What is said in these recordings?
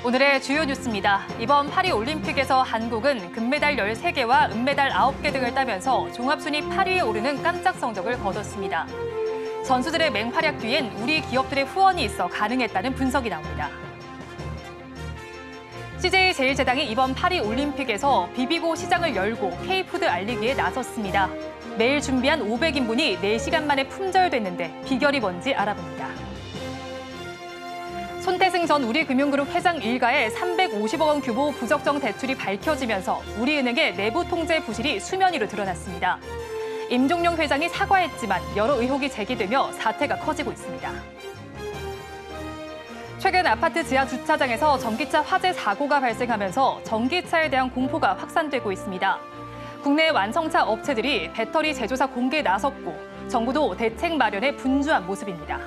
오늘의 주요 뉴스입니다. 이번 파리올림픽에서 한국은 금메달 13개와 은메달 9개 등을 따면서 종합순위 8위에 오르는 깜짝 성적을 거뒀습니다. 선수들의 맹활약 뒤엔 우리 기업들의 후원이 있어 가능했다는 분석이 나옵니다. CJ제일제당이 이번 파리올림픽에서 비비고 시장을 열고 K푸드 알리기에 나섰습니다. 매일 준비한 500인분이 4시간 만에 품절됐는데 비결이 뭔지 알아봅니다. 손태승 전 우리금융그룹 회장 일가의 350억 원 규모 부적정 대출이 밝혀지면서 우리은행의 내부 통제 부실이 수면 위로 드러났습니다. 임종용 회장이 사과했지만 여러 의혹이 제기되며 사태가 커지고 있습니다. 최근 아파트 지하 주차장에서 전기차 화재 사고가 발생하면서 전기차에 대한 공포가 확산되고 있습니다. 국내 완성차 업체들이 배터리 제조사 공개에 나섰고 정부도 대책 마련에 분주한 모습입니다.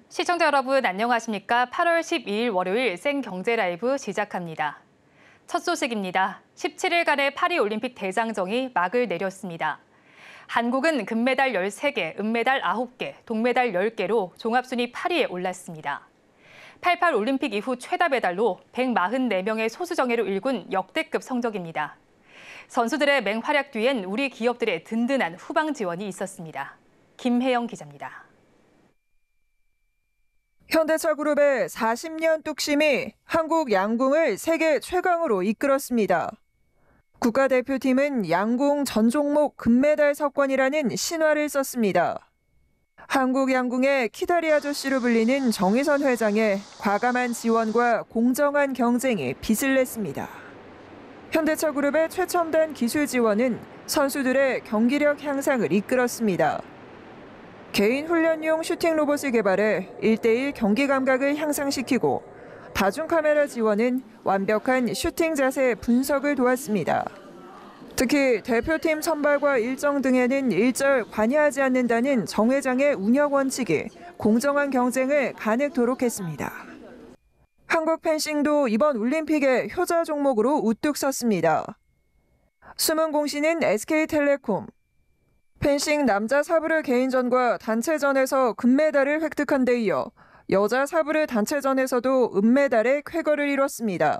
시청자 여러분 안녕하십니까? 8월 12일 월요일 생경제 라이브 시작합니다. 첫 소식입니다. 17일간의 파리올림픽 대장정이 막을 내렸습니다. 한국은 금메달 13개, 은메달 9개, 동메달 10개로 종합순위 8위에 올랐습니다. 88 올림픽 이후 최다 메달로 144명의 소수정예로 일군 역대급 성적입니다. 선수들의 맹활약 뒤엔 우리 기업들의 든든한 후방 지원이 있었습니다. 김혜영 기자입니다. 현대차그룹의 40년 뚝심이 한국 양궁을 세계 최강으로 이끌었습니다. 국가대표팀은 양궁 전 종목 금메달 석권이라는 신화를 썼습니다. 한국 양궁의 키다리 아저씨로 불리는 정의선 회장의 과감한 지원과 공정한 경쟁이 빛을 냈습니다. 현대차그룹의 최첨단 기술 지원은 선수들의 경기력 향상을 이끌었습니다. 개인 훈련용 슈팅 로봇을 개발해 1:1 경기 감각을 향상시키고 다중 카메라 지원은 완벽한 슈팅 자세 분석을 도왔습니다. 특히 대표팀 선발과 일정 등에는 일절 관여하지 않는다는 정 회장의 운영 원칙이 공정한 경쟁을 가능토록 했습니다. 한국 펜싱도 이번 올림픽의 효자 종목으로 우뚝 섰습니다. 숨은 공신은 SK텔레콤. 펜싱 남자 사브르 개인전과 단체전에서 금메달을 획득한 데 이어 여자 사브르 단체전에서도 은메달의 쾌거를 이뤘습니다.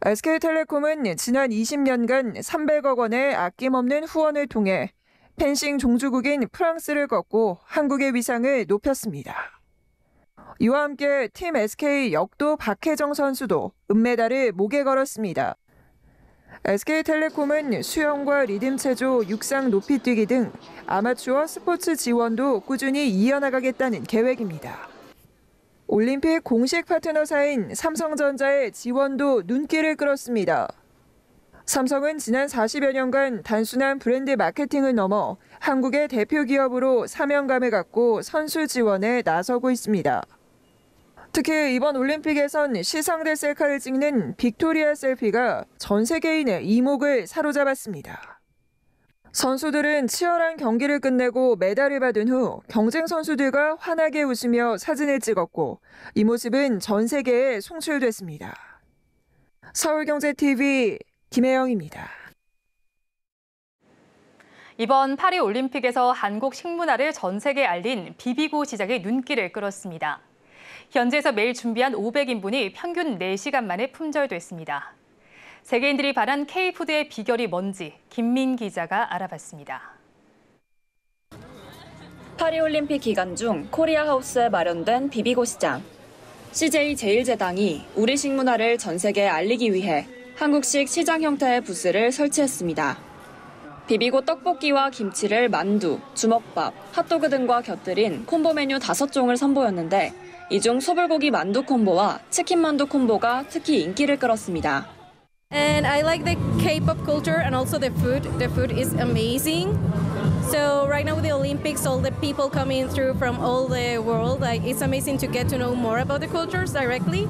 SK텔레콤은 지난 20년간 300억 원의 아낌없는 후원을 통해 펜싱 종주국인 프랑스를 꺾고 한국의 위상을 높였습니다. 이와 함께 팀 SK 역도 박혜정 선수도 은메달을 목에 걸었습니다. SK텔레콤은 수영과 리듬체조, 육상 높이뛰기 등 아마추어 스포츠 지원도 꾸준히 이어나가겠다는 계획입니다. 올림픽 공식 파트너사인 삼성전자의 지원도 눈길을 끌었습니다. 삼성은 지난 40여 년간 단순한 브랜드 마케팅을 넘어 한국의 대표 기업으로 사명감을 갖고 선수 지원에 나서고 있습니다. 특히 이번 올림픽에선 시상대 셀카를 찍는 빅토리아 셀피가 전 세계인의 이목을 사로잡았습니다. 선수들은 치열한 경기를 끝내고 메달을 받은 후 경쟁 선수들과 환하게 웃으며 사진을 찍었고 이 모습은 전 세계에 송출됐습니다. 서울경제TV 김혜영입니다. 이번 파리올림픽에서 한국 식문화를 전 세계에 알린 비비고 시장의 눈길을 끌었습니다. 현지에서 매일 준비한 500인분이 평균 4시간 만에 품절됐습니다. 세계인들이 바란 K푸드의 비결이 뭔지 김민 기자가 알아봤습니다. 파리올림픽 기간 중 코리아하우스에 마련된 비비고 시장. CJ 제일제당이 우리 식문화를 전 세계에 알리기 위해 한국식 시장 형태의 부스를 설치했습니다. 비비고 떡볶이와 김치를 만두, 주먹밥, 핫도그 등과 곁들인 콤보 메뉴 5종을 선보였는데 이 중 소불고기 만두 콤보와 치킨 만두 콤보가 특히 인기를 끌었습니다. And I like the K-pop culture and also the food. The food is amazing. So right now with the Olympics, all the people coming through from all the world, like it's amazing to get to know more about the cultures directly.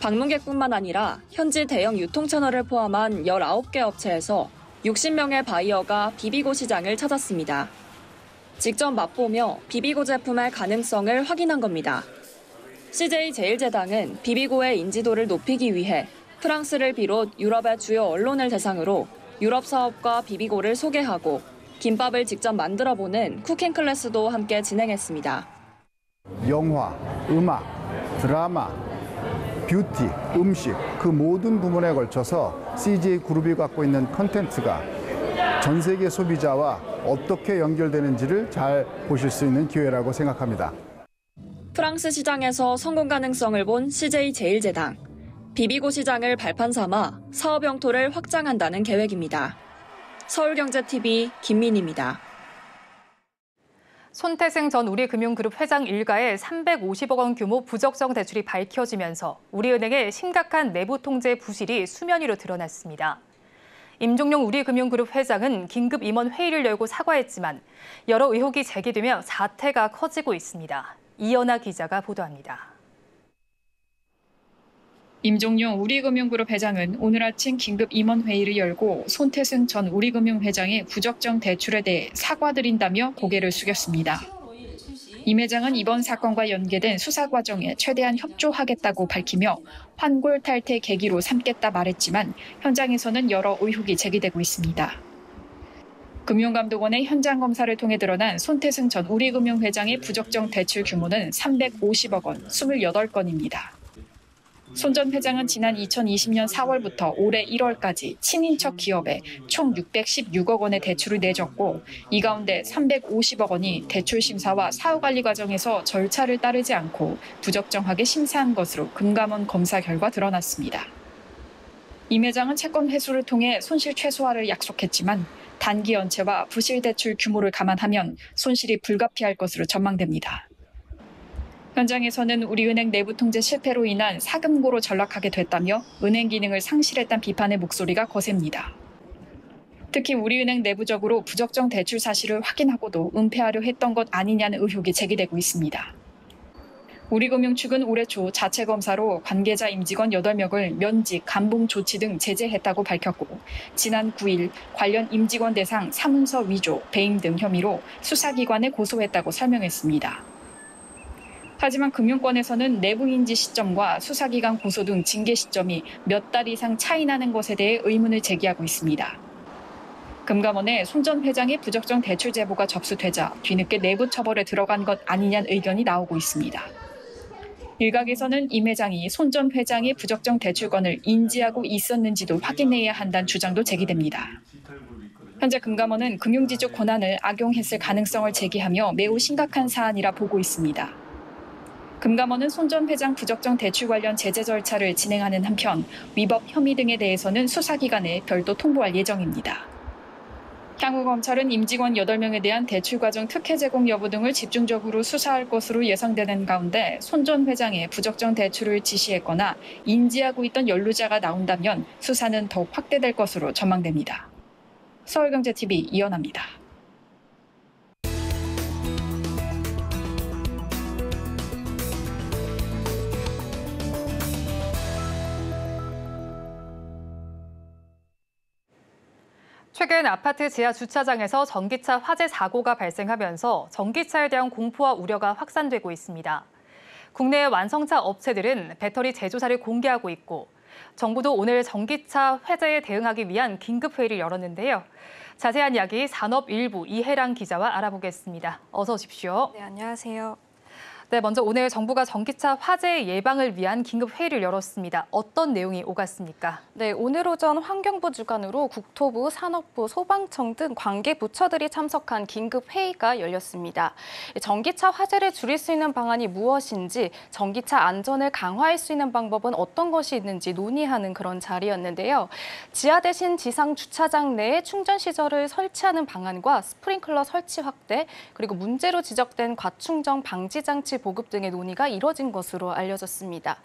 방문객뿐만 아니라 현지 대형 유통 채널을 포함한 19개 업체에서 60명의 바이어가 비비고 시장을 찾았습니다. 직접 맛보며 비비고 제품의 가능성을 확인한 겁니다. CJ 제일제당은 비비고의 인지도를 높이기 위해 프랑스를 비롯 유럽의 주요 언론을 대상으로 유럽 사업과 비비고를 소개하고 김밥을 직접 만들어보는 쿠킹 클래스도 함께 진행했습니다. 영화, 음악, 드라마, 뷰티, 음식 그 모든 부분에 걸쳐서 CJ 그룹이 갖고 있는 컨텐츠가 전 세계 소비자와 어떻게 연결되는지를 잘 보실 수 있는 기회라고 생각합니다. 프랑스 시장에서 성공 가능성을 본 CJ 제일제당. 비비고 시장을 발판 삼아 사업 영토를 확장한다는 계획입니다. 서울경제TV 김민희입니다. 손태승 전 우리금융그룹 회장 일가의 350억 원 규모 부적정 대출이 밝혀지면서 우리은행의 심각한 내부 통제 부실이 수면 위로 드러났습니다. 임종용 우리금융그룹 회장은 긴급 임원 회의를 열고 사과했지만 여러 의혹이 제기되며 사태가 커지고 있습니다. 이연아 기자가 보도합니다. 임종용 우리금융그룹 회장은 오늘 아침 긴급 임원회의를 열고 손태승 전 우리금융 회장의 부적정 대출에 대해 사과드린다며 고개를 숙였습니다. 임 회장은 이번 사건과 연계된 수사 과정에 최대한 협조하겠다고 밝히며 환골탈태 계기로 삼겠다 말했지만 현장에서는 여러 의혹이 제기되고 있습니다. 금융감독원의 현장 검사를 통해 드러난 손태승 전 우리금융 회장의 부적정 대출 규모는 350억 원, 28건입니다. 손 전 회장은 지난 2020년 4월부터 올해 1월까지 친인척 기업에 총 616억 원의 대출을 내줬고 이 가운데 350억 원이 대출 심사와 사후 관리 과정에서 절차를 따르지 않고 부적정하게 심사한 것으로 금감원 검사 결과 드러났습니다. 임 회장은 채권 회수를 통해 손실 최소화를 약속했지만 단기 연체와 부실 대출 규모를 감안하면 손실이 불가피할 것으로 전망됩니다. 현장에서는 우리은행 내부 통제 실패로 인한 사금고로 전락하게 됐다며 은행 기능을 상실했다는 비판의 목소리가 거셉니다. 특히 우리은행 내부적으로 부적정 대출 사실을 확인하고도 은폐하려 했던 것 아니냐는 의혹이 제기되고 있습니다. 우리금융 측은 올해 초 자체 검사로 관계자 임직원 8명을 면직, 감봉 조치 등 제재했다고 밝혔고 지난 9일 관련 임직원 대상 사문서 위조, 배임 등 혐의로 수사기관에 고소했다고 설명했습니다. 하지만 금융권에서는 내부 인지 시점과 수사기관 고소 등 징계 시점이 몇 달 이상 차이 나는 것에 대해 의문을 제기하고 있습니다. 금감원에 손 전 회장의 부적정 대출 제보가 접수되자 뒤늦게 내부 처벌에 들어간 것 아니냐는 의견이 나오고 있습니다. 일각에서는 임 회장이 손 전 회장의 부적정 대출권을 인지하고 있었는지도 확인해야 한다는 주장도 제기됩니다. 현재 금감원은 금융지주 권한을 악용했을 가능성을 제기하며 매우 심각한 사안이라 보고 있습니다. 금감원은 손 전 회장 부적정 대출 관련 제재 절차를 진행하는 한편 위법 혐의 등에 대해서는 수사기관에 별도 통보할 예정입니다. 향후 검찰은 임직원 8명에 대한 대출 과정 특혜 제공 여부 등을 집중적으로 수사할 것으로 예상되는 가운데 손 전 회장의 부적정 대출을 지시했거나 인지하고 있던 연루자가 나온다면 수사는 더욱 확대될 것으로 전망됩니다. 서울경제TV 이연아입니다. 최근 아파트 지하 주차장에서 전기차 화재 사고가 발생하면서 전기차에 대한 공포와 우려가 확산되고 있습니다. 국내 완성차 업체들은 배터리 제조사를 공개하고 있고 정부도 오늘 전기차 화재에 대응하기 위한 긴급회의를 열었는데요. 자세한 이야기 산업일보 이혜랑 기자와 알아보겠습니다. 어서 오십시오. 네, 안녕하세요. 네, 먼저 오늘 정부가 전기차 화재 예방을 위한 긴급 회의를 열었습니다. 어떤 내용이 오갔습니까? 네, 오늘 오전 환경부 주관으로 국토부, 산업부, 소방청 등 관계 부처들이 참석한 긴급 회의가 열렸습니다. 전기차 화재를 줄일 수 있는 방안이 무엇인지, 전기차 안전을 강화할 수 있는 방법은 어떤 것이 있는지 논의하는 그런 자리였는데요. 지하 대신 지상 주차장 내에 충전 시설을 설치하는 방안과 스프링클러 설치 확대, 그리고 문제로 지적된 과충전 방지 장치 보급 등의 논의가 이뤄진 것으로 알려졌습니다.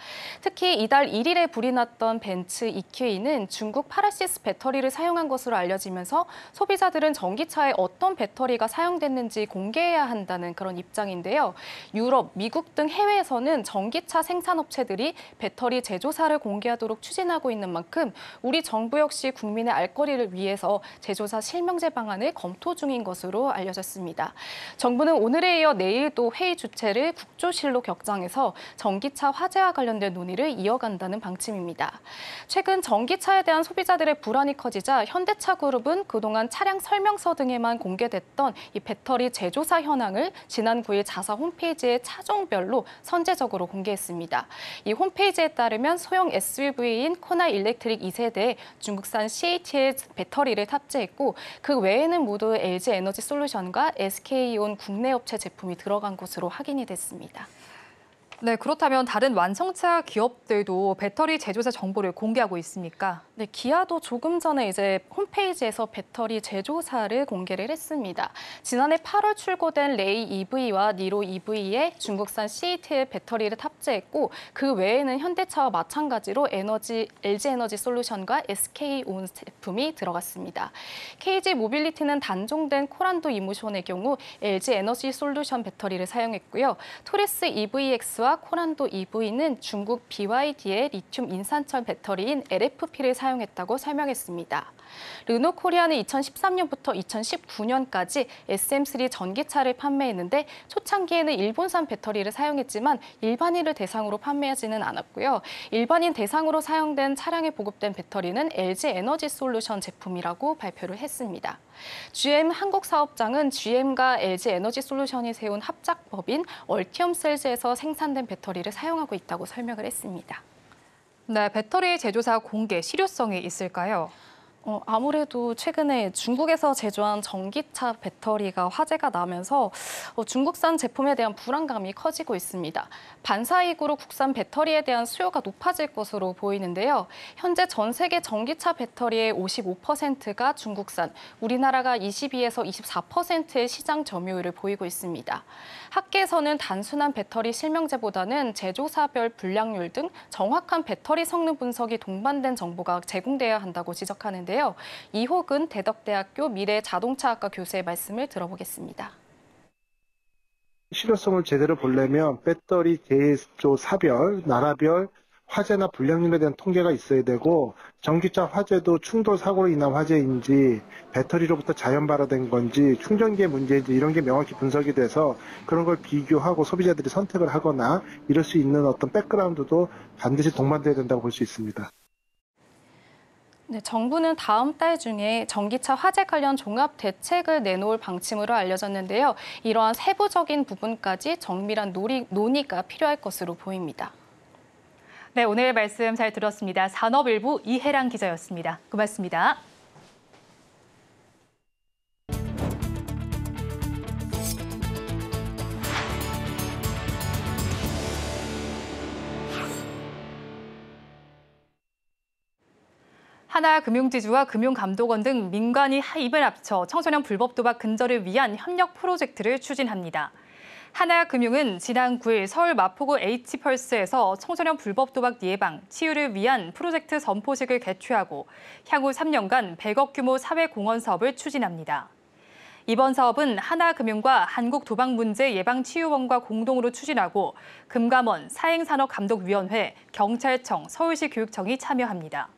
특히 이달 1일에 불이 났던 벤츠 EQE는 중국 파라시스 배터리를 사용한 것으로 알려지면서 소비자들은 전기차에 어떤 배터리가 사용됐는지 공개해야 한다는 그런 입장인데요. 유럽, 미국 등 해외에서는 전기차 생산업체들이 배터리 제조사를 공개하도록 추진하고 있는 만큼 우리 정부 역시 국민의 알 거리를 위해서 제조사 실명제 방안을 검토 중인 것으로 알려졌습니다. 정부는 오늘에 이어 내일도 회의 주체를 국조실로 격장해서 전기차 화재와 관련된 논의를 이어간다는 방침입니다. 최근 전기차에 대한 소비자들의 불안이 커지자 현대차 그룹은 그동안 차량 설명서 등에만 공개됐던 이 배터리 제조사 현황을 지난 9일 자사 홈페이지에 차종별로 선제적으로 공개했습니다. 이 홈페이지에 따르면 소형 SUV인 코나 일렉트릭 2세대에 중국산 CATL 배터리를 탑재했고 그 외에는 모두 LG 에너지 솔루션과 SK온 국내 업체 제품이 들어간 것으로 확인이 됐습니다. 네, 그렇다면 다른 완성차 기업들도 배터리 제조사 정보를 공개하고 있습니까? 네, 기아도 조금 전에 이제 홈페이지에서 배터리 제조사를 공개를 했습니다. 지난해 8월 출고된 레이 EV와 니로 EV에 중국산 CATL 배터리를 탑재했고 그 외에는 현대차와 마찬가지로 LG 에너지 솔루션과 SK온 제품이 들어갔습니다. KG 모빌리티는 단종된 코란도 이모션의 경우 LG 에너지 솔루션 배터리를 사용했고요. 토리스 EVX와 코란도 EV는 중국 BYD의 리튬 인산철 배터리인 LFP를 사용했다고 설명했습니다. 르노 코리아는 2013년부터 2019년까지 SM3 전기차를 판매했는데 초창기에는 일본산 배터리를 사용했지만 일반인을 대상으로 판매하지는 않았고요. 일반인 대상으로 사용된 차량에 보급된 배터리는 LG 에너지 솔루션 제품이라고 발표를 했습니다. GM 한국 사업장은 GM과 LG 에너지 솔루션이 세운 합작법인 얼티엄 셀즈에서 생산된 배터리를 사용하고 있다고 설명을 했습니다. 네, 배터리 제조사 공개 실효성이 있을까요? 아무래도 최근에 중국에서 제조한 전기차 배터리가 화제가 나면서 중국산 제품에 대한 불안감이 커지고 있습니다. 반사이익으로 국산 배터리에 대한 수요가 높아질 것으로 보이는데요. 현재 전 세계 전기차 배터리의 55%가 중국산, 우리나라가 22에서 24%의 시장 점유율을 보이고 있습니다. 학계에서는 단순한 배터리 실명제보다는 제조사별 불량률 등 정확한 배터리 성능 분석이 동반된 정보가 제공돼야 한다고 지적하는데요. 이호근 대덕대학교 미래자동차학과 교수의 말씀을 들어보겠습니다. 실효성을 제대로 보려면 배터리 제조사별, 나라별 화재나 불량률에 대한 통계가 있어야 되고 전기차 화재도 충돌 사고로 인한 화재인지 배터리로부터 자연 발화된 건지 충전기의 문제인지 이런 게 명확히 분석이 돼서 그런 걸 비교하고 소비자들이 선택을 하거나 이럴 수 있는 어떤 백그라운드도 반드시 동반돼야 된다고 볼 수 있습니다. 네, 정부는 다음 달 중에 전기차 화재 관련 종합 대책을 내놓을 방침으로 알려졌는데요. 이러한 세부적인 부분까지 정밀한 논의가 필요할 것으로 보입니다. 네, 오늘 말씀 잘 들었습니다. 산업일보 이혜랑 기자였습니다. 고맙습니다. 하나금융지주와 금융감독원 등 민간이 힘을 합쳐 청소년 불법 도박 근절을 위한 협력 프로젝트를 추진합니다. 하나금융은 지난 9일 서울 마포구 H펄스에서 청소년 불법 도박 예방, 치유를 위한 프로젝트 선포식을 개최하고 향후 3년간 100억 규모 사회공헌 사업을 추진합니다. 이번 사업은 하나금융과 한국도박문제예방치유원과 공동으로 추진하고 금감원, 사행산업감독위원회, 경찰청, 서울시 교육청이 참여합니다.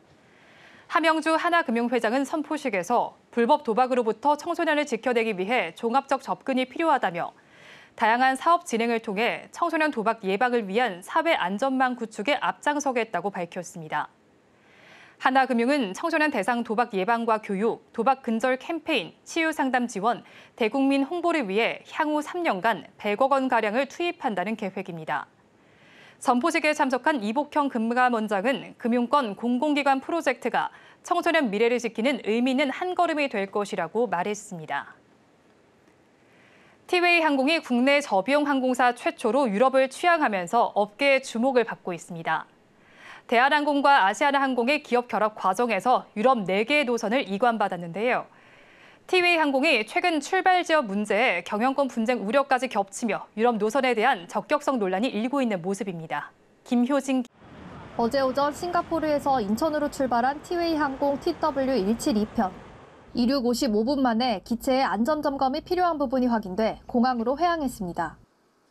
하명주 하나금융회장은 선포식에서 불법 도박으로부터 청소년을 지켜내기 위해 종합적 접근이 필요하다며 다양한 사업 진행을 통해 청소년 도박 예방을 위한 사회 안전망 구축에 앞장서겠다고 밝혔습니다. 하나금융은 청소년 대상 도박 예방과 교육, 도박 근절 캠페인, 치유 상담 지원, 대국민 홍보를 위해 향후 3년간 100억 원가량을 투입한다는 계획입니다. 선포식에 참석한 이복형 금감원장은 금융권 공공기관 프로젝트가 청소년 미래를 지키는 의미 있는 한 걸음이 될 것이라고 말했습니다. 티웨이 항공이 국내 저비용 항공사 최초로 유럽을 취항하면서 업계의 주목을 받고 있습니다. 대한항공과 아시아나항공의 기업 결합 과정에서 유럽 4개의 노선을 이관받았는데요. 티웨이 항공이 최근 출발 지역 문제에 경영권 분쟁 우려까지 겹치며 유럽 노선에 대한 적격성 논란이 일고 있는 모습입니다. 김효진 어제 오전 싱가포르에서 인천으로 출발한 티웨이 항공 TW172편. 이륙 55분 만에 기체의 안전점검이 필요한 부분이 확인돼 공항으로 회항했습니다.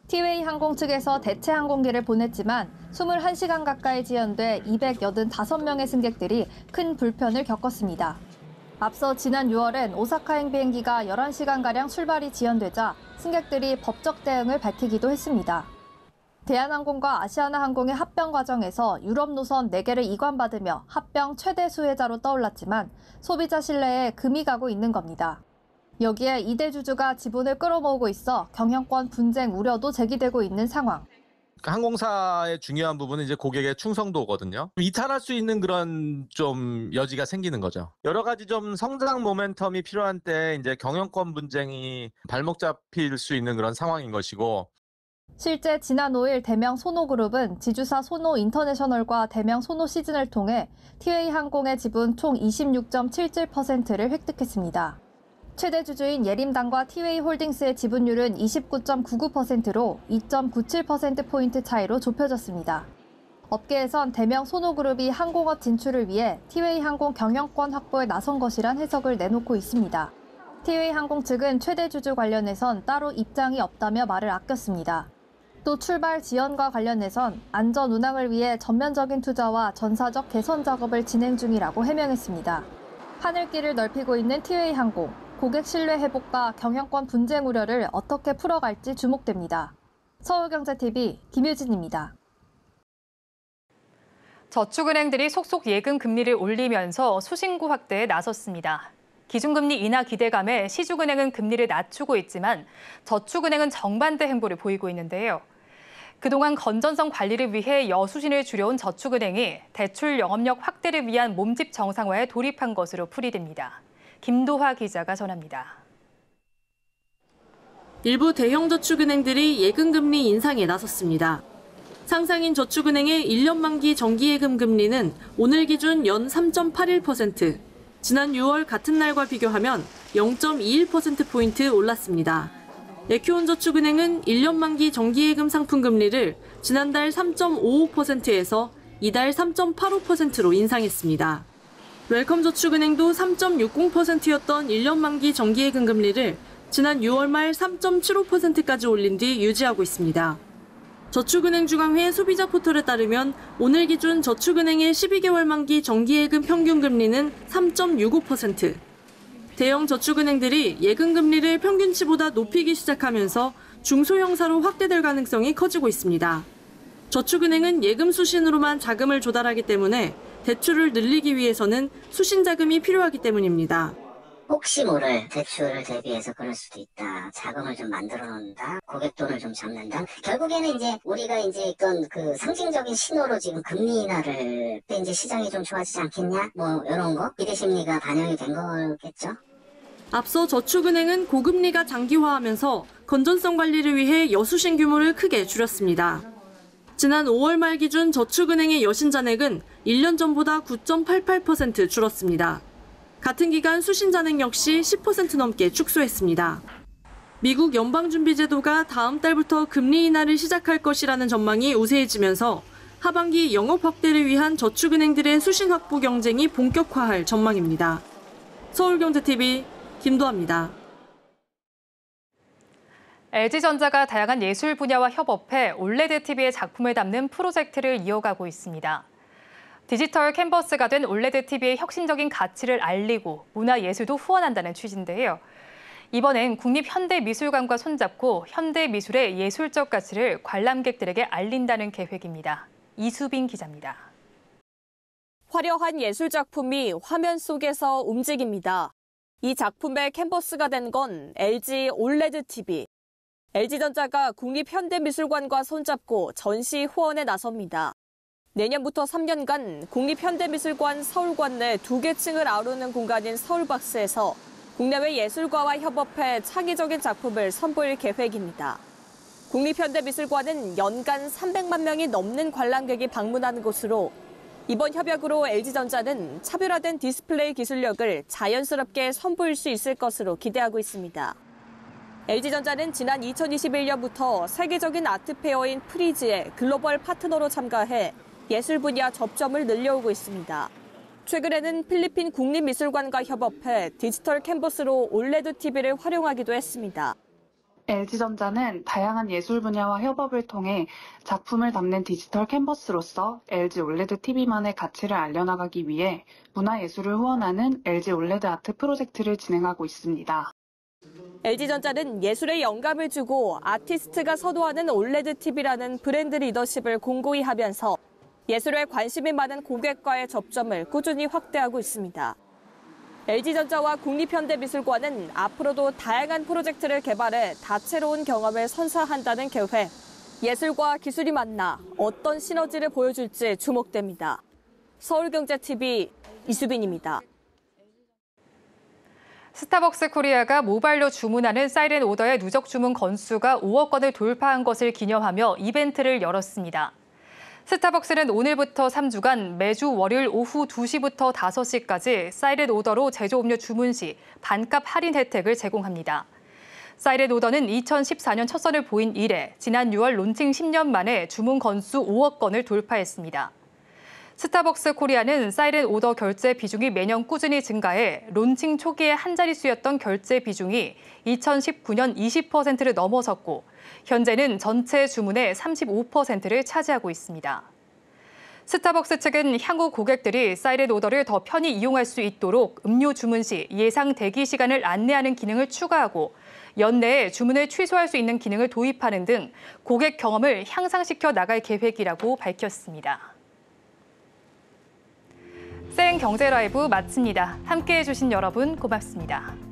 티웨이 항공 측에서 대체 항공기를 보냈지만 21시간 가까이 지연돼 285명의 승객들이 큰 불편을 겪었습니다. 앞서 지난 6월엔 오사카행 비행기가 11시간가량 출발이 지연되자 승객들이 법적 대응을 밝히기도 했습니다. 대한항공과 아시아나항공의 합병 과정에서 유럽 노선 4개를 이관받으며 합병 최대 수혜자로 떠올랐지만 소비자 신뢰에 금이 가고 있는 겁니다. 여기에 이대 주주가 지분을 끌어모으고 있어 경영권 분쟁 우려도 제기되고 있는 상황. 항공사의 중요한 부분은 이제 고객의 충성도거든요. 이탈할 수 있는 그런 좀 여지가 생기는 거죠. 여러 가지 좀 성장 모멘텀이 필요한 때 이제 경영권 분쟁이 발목 잡힐 수 있는 그런 상황인 것이고. 실제 지난 5일 대명 소노그룹은 지주사 소노인터내셔널과 대명 소노시즌을 통해 티웨이 항공의 지분 총 26.77%를 획득했습니다. 최대 주주인 예림당과 티웨이 홀딩스의 지분율은 29.99%로 2.97%포인트 차이로 좁혀졌습니다. 업계에선 대명 소노그룹이 항공업 진출을 위해 티웨이 항공 경영권 확보에 나선 것이란 해석을 내놓고 있습니다. 티웨이 항공 측은 최대 주주 관련해선 따로 입장이 없다며 말을 아꼈습니다. 또 출발 지연과 관련해선 안전 운항을 위해 전면적인 투자와 전사적 개선 작업을 진행 중이라고 해명했습니다. 하늘길을 넓히고 있는 티웨이 항공. 고객 신뢰 회복과 경영권 분쟁 우려를 어떻게 풀어갈지 주목됩니다. 서울경제TV 김유진입니다. 저축은행들이 속속 예금 금리를 올리면서 수신구 확대에 나섰습니다. 기준금리 인하 기대감에 시중은행은 금리를 낮추고 있지만 저축은행은 정반대 행보를 보이고 있는데요. 그동안 건전성 관리를 위해 여수신을 줄여온 저축은행이 대출 영업력 확대를 위한 몸집 정상화에 돌입한 것으로 풀이됩니다. 김도화 기자가 전합니다. 일부 대형 저축은행들이 예금금리 인상에 나섰습니다. 상상인 저축은행의 1년 만기 정기예금 금리는 오늘 기준 연 3.81%, 지난 6월 같은 날과 비교하면 0.21%포인트 올랐습니다. 에큐온저축은행은 1년 만기 정기예금 상품 금리를 지난달 3.55%에서 이달 3.85%로 인상했습니다. 웰컴저축은행도 3.60%였던 1년 만기 정기예금 금리를 지난 6월 말 3.75%까지 올린 뒤 유지하고 있습니다. 저축은행 중앙회 소비자 포털에 따르면 오늘 기준 저축은행의 12개월 만기 정기예금 평균 금리는 3.65%. 대형 저축은행들이 예금 금리를 평균치보다 높이기 시작하면서 중소형사로 확대될 가능성이 커지고 있습니다. 저축은행은 예금 수신으로만 자금을 조달하기 때문에 대출을 늘리기 위해서는 수신 자금이 필요하기 때문입니다. 혹시 모를 대출을 대비해서 그럴 수도 있다. 자금을 좀 만들어 놓는다. 고객 돈을 좀 잡는다. 결국에는 이제 우리가 이제 있던 그 상징적인 신호로 지금 금리 인하를 때 이제 시장이 좀 좋아지지 않겠냐? 뭐 이런 거 기대 심리가 반영이 된 거겠죠. 앞서 저축은행은 고금리가 장기화하면서 건전성 관리를 위해 여수신 규모를 크게 줄였습니다. 지난 5월 말 기준 저축은행의 여신 잔액은 1년 전보다 9.88% 줄었습니다. 같은 기간 수신 잔액 역시 10% 넘게 축소했습니다. 미국 연방준비제도가 다음 달부터 금리 인하를 시작할 것이라는 전망이 우세해지면서 하반기 영업 확대를 위한 저축은행들의 수신 확보 경쟁이 본격화할 전망입니다. 서울경제TV 김도아입니다. LG전자가 다양한 예술 분야와 협업해 올레드 TV의 작품을 담는 프로젝트를 이어가고 있습니다. 디지털 캔버스가 된 올레드 TV의 혁신적인 가치를 알리고 문화예술도 후원한다는 취지인데요. 이번엔 국립현대미술관과 손잡고 현대미술의 예술적 가치를 관람객들에게 알린다는 계획입니다. 이수빈 기자입니다. 화려한 예술 작품이 화면 속에서 움직입니다. 이 작품의 캔버스가 된 건 LG 올레드 TV. LG전자가 국립현대미술관과 손잡고 전시 후원에 나섭니다. 내년부터 3년간 국립현대미술관 서울관 내 2개 층을 아우르는 공간인 서울박스에서 국내외 예술가와 협업해 창의적인 작품을 선보일 계획입니다. 국립현대미술관은 연간 300만 명이 넘는 관람객이 방문하는 곳으로 이번 협약으로 LG전자는 차별화된 디스플레이 기술력을 자연스럽게 선보일 수 있을 것으로 기대하고 있습니다. LG전자는 지난 2021년부터 세계적인 아트페어인 프리즈의 글로벌 파트너로 참가해 예술 분야 접점을 늘려오고 있습니다. 최근에는 필리핀 국립미술관과 협업해 디지털 캔버스로 올레드 TV를 활용하기도 했습니다. LG전자는 다양한 예술 분야와 협업을 통해 작품을 담는 디지털 캔버스로서 LG 올레드 TV만의 가치를 알려나가기 위해 문화예술을 후원하는 LG 올레드 아트 프로젝트를 진행하고 있습니다. LG전자는 예술에 영감을 주고 아티스트가 선호하는 올레드 TV라는 브랜드 리더십을 공고히 하면서 예술에 관심이 많은 고객과의 접점을 꾸준히 확대하고 있습니다. LG전자와 국립현대미술관은 앞으로도 다양한 프로젝트를 개발해 다채로운 경험을 선사한다는 계획. 예술과 기술이 만나 어떤 시너지를 보여줄지 주목됩니다. 서울경제TV 이수빈입니다. 스타벅스 코리아가 모바일로 주문하는 사이렌 오더의 누적 주문 건수가 5억 건을 돌파한 것을 기념하며 이벤트를 열었습니다. 스타벅스는 오늘부터 3주간 매주 월요일 오후 2시부터 5시까지 사이렌 오더로 제조음료 주문 시 반값 할인 혜택을 제공합니다. 사이렌 오더는 2014년 첫 선을 보인 이래 지난 6월 론칭 10년 만에 주문 건수 5억 건을 돌파했습니다. 스타벅스 코리아는 사이렌 오더 결제 비중이 매년 꾸준히 증가해 론칭 초기에 한 자릿수였던 결제 비중이 2019년 20%를 넘어섰고 현재는 전체 주문의 35%를 차지하고 있습니다. 스타벅스 측은 향후 고객들이 사이렌 오더를 더 편히 이용할 수 있도록 음료 주문 시 예상 대기 시간을 안내하는 기능을 추가하고 연내에 주문을 취소할 수 있는 기능을 도입하는 등 고객 경험을 향상시켜 나갈 계획이라고 밝혔습니다. 생 경제 라이브 마칩니다. 함께해 주신 여러분 고맙습니다.